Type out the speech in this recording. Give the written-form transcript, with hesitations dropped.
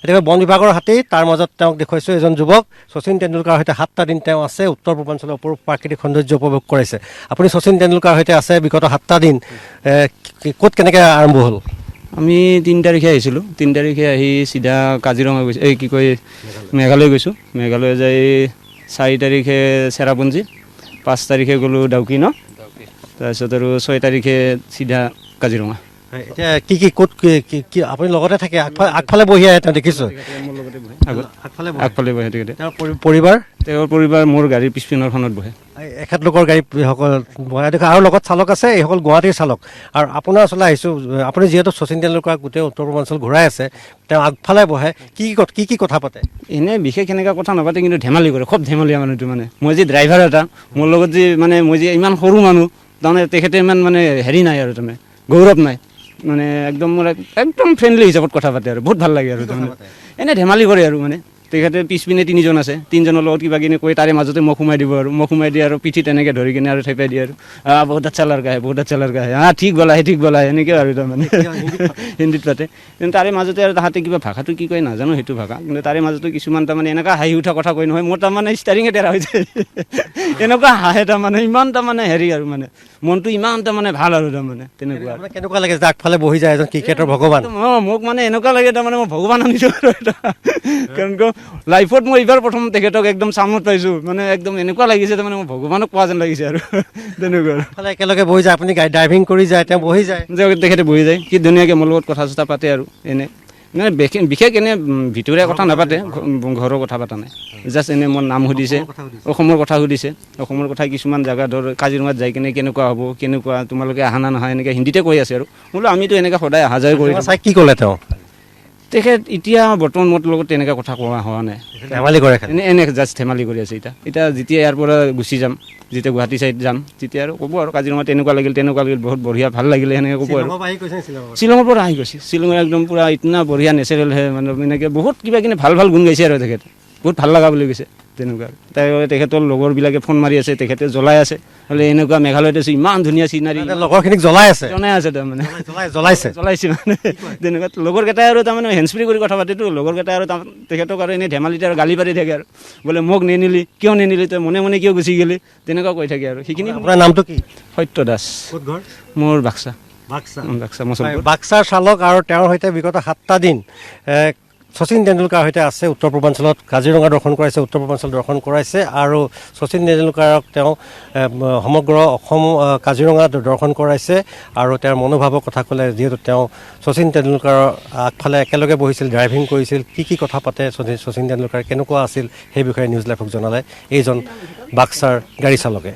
এতিয়া বন বিভাগৰ হাতেই তাৰ মাজত তেওঁক দেখুৱাইছোঁ এজন যুৱক শচীন তেণ্ডুলকাৰৰ সৈতে 7টা দিন তেওঁ আছে উত্তৰ পূৰ্বাঞ্চলৰ অপৰূপ প্ৰাকৃতিক সৌন্দৰ্য উপভোগ কৰিছে। আপুনি শচীন তেণ্ডুলকাৰৰ সৈতে আছে বিগত 7টা দিন, ক'ত কেনেকৈ আৰম্ভ হ'ল? আমি 3 তাৰিখে আহিছিলোঁ। 3 তাৰিখে আহি চিধা কাজিৰঙা গৈছোঁ, এই কি কয় মেঘালয় গৈছোঁ। মেঘালয় যাই 4 তাৰিখে চেৰাপুঞ্জী, 5 তাৰিখে গ'লোঁ ডাউকি ন, তাৰপিছত আৰু 6 তাৰিখে চিধা কাজিৰঙা। এতিয়া কি ক'ত কি আপুনি লগতে থাকে? আগফালে বহি আহে তেওঁ দেখিছোঁ, আগফালে বহে। তেওঁৰ পৰিবাৰ? তেওঁৰ পৰিবাৰ মোৰ গাড়ীৰ পিছপিনৰখনত বহে। এখেতলোকৰ গাড়ী সকল বহাই দেখা, আৰু লগত চালক আছে, এইসকল গুৱাহাটীৰ চালক। আৰু আপোনাৰ ওচৰলৈ আহিছোঁ, আপুনি যিহেতু শচীন তেণ্ডুলকাৰক গোটেই উত্তৰ পূৰ্বাঞ্চল ঘূৰাই আছে, তেওঁ আগফালে বহে, কি কথা পাতে? এনেই বিশেষ এনেকুৱা কথা নাপাতে, কিন্তু ধেমালি কৰে, খুব ধেমালীয়া মানুহটো। মানে মই যে ড্ৰাইভাৰ এটা, মোৰ লগত যে মানে মই যে ইমান সৰু মানুহ, তাৰমানে তেখেতে ইমান মানে হেৰি নাই আৰু তাৰমানে গৌৰৱ নাই, মানে একদম মোৰ একদম ফ্ৰেণ্ডলি হিচাপত কথা পাতে আৰু বহুত ভাল লাগে আৰু তাৰমানে এনেই ধেমালি কৰে আৰু মানে তেখেতে পিছপিনে 3জন আছে, 3জনৰ লগত কিবা কিনি কৈ তাৰে মাজতে মোক সোমাই দিব আৰু মোক সোমাই দিয়ে আৰু পিঠিত এনেকৈ ধৰি কিনে আৰু থেপাই দিয়ে আৰু বহুত আচ্ছা লড়কা হে, বহুত আচ্ছা লড়কা হে, ঠিক বলা এনেকৈ আৰু তাৰমানে হিন্দীত পাতে। কিন্তু তাৰে মাজতে আৰু তাহাঁতে কিবা ভাষাটো কি কয় নাজানো, সেইটো ভাষা, কিন্তু তাৰে মাজতে কিছুমান তাৰমানে এনেকুৱা হাঁহি উঠা কথা কয় নহয়, মোৰ তাৰমানে ষ্টাৰিঙে তেৰা হৈ যায় এনেকুৱা হাঁহে, তাৰমানে ইমান তাৰমানে হেৰি আৰু মানে মনটো ইমান তাৰমানে ভাল আৰু তাৰমানে তেনেকুৱা। কেনেকুৱা লাগে যে আগফালে বহি যায় এজন ক্ৰিকেটৰ ভগৱান? মোক মানে এনেকুৱা লাগে তাৰমানে মই ভগৱান আনিছোঁ আৰু এটা, কাৰণ লাইফত মই এইবাৰ প্ৰথম তেখেতক একদম চামত পাইছোঁ, মানে একদম এনেকুৱা লাগিছে তাৰমানে মই ভগৱানক পোৱা যেন লাগিছে আৰু তেনেকুৱা। আগফালে একেলগে বহি যায়, আপুনি গাড়ী ড্ৰাইভিং কৰি যায়, তেওঁ বহি যায়, তেখেতে বহি যায়, কি ধুনীয়াকৈ মোৰ লগত কথা চথা পাতে আৰু এনে মানে বিশেষ এনে ভিতৰীয়া কথা নাপাতে, ঘৰৰ কথা পতা নাই, জাষ্ট এনে মোৰ নাম সুধিছে, অসমৰ কথা সুধিছে, অসমৰ কথা কিছুমান জেগা ধৰ কাজিৰঙাত যাই কিনে কেনেকুৱা হ'ব, কেনেকুৱা তোমালোকে আহা না নহয়, এনেকৈ হিন্দীতে কৈ আছে আৰু বোলো আমিতো এনেকৈ সদায় অহা যোৱা কৰি চাই কি ক'লে তেওঁ? তেখেত এতিয়া বৰ্তমান মোৰ লগত তেনেকুৱা কথা কোৱা হোৱা নাই, ধেমালি কৰে, এনে জাষ্ট ধেমালি কৰি আছে। এতিয়া যেতিয়া ইয়াৰ পৰা গুচি যাম, যেতিয়া গুৱাহাটী চাইড যাম, তেতিয়া আৰু ক'ব আৰু কাজিৰঙা তেনেকুৱা লাগিল বহুত বঢ়িয়া, ভাল লাগিলে সেনেকৈ ক'ব আৰু। শ্বিলঙৰ পৰা আহি গৈছে, শ্বিলঙৰ একদম পূৰা ইতনা বঢ়িয়া নেচাৰেল হে, মানে এনেকৈ বহুত কিবা কিনি ভাল গুণ গাইছে আৰু তেখেতে, বহুত ভাল লগা বুলি কৈছে তেনেকুৱা। তেখেতৰ লগৰবিলাকে ফোন মাৰি আছে, তেখেতে জ্বলাই আছে, বোলে এনেকুৱা মেঘালয়ত আছে, ইমান ধুনীয়া চিনাৰী, লগৰখিনিক জনাই আছে তাৰমানে জ্বলাইছে মানে তেনেকুৱা। লগৰকেইটাই আৰু তাৰমানে হেণ্ডছ ফ্ৰী কৰি কথা পাতেতো, লগৰকেইটাই আৰু তেখেতক আৰু এনেই ধেমালিতে আৰু গালি পাৰি থাকে আৰু বোলে মোক নিনিলি, কিয় নিনিলি তই, মনে কিয় গুচি গ'লি, তেনেকুৱা কৈ থাকে আৰু। সেইখিনি। আপোনাৰ নামটো কি? সত্য দাস। মোৰ বাক্সা। বাক্সাৰ চালক, আৰু তেওঁৰ সৈতে বিগত 7টা দিন শচীন তেণ্ডুলকাৰৰ সৈতে আছে উত্তৰ পূৰ্বাঞ্চলত, কাজিৰঙা দৰ্শন কৰাইছে, উত্তৰ পূৰ্বাঞ্চল দৰ্শন কৰাইছে, আৰু শচীন তেণ্ডুলকাৰক তেওঁ সমগ্ৰ অসম কাজিৰঙা দৰ্শন কৰাইছে, আৰু তেওঁৰ মনোভাৱৰ কথা ক'লে, যিহেতু তেওঁ শচীন তেণ্ডুলকাৰৰ আগফালে একেলগে বহিছিল, ড্ৰাইভিং কৰিছিল, কি কথা পাতে শচীন তেণ্ডুলকাৰ, কেনেকুৱা আছিল, সেই বিষয়ে নিউজ লাইভক জনালে এইজন বাক্সাৰ গাড়ী চালকে।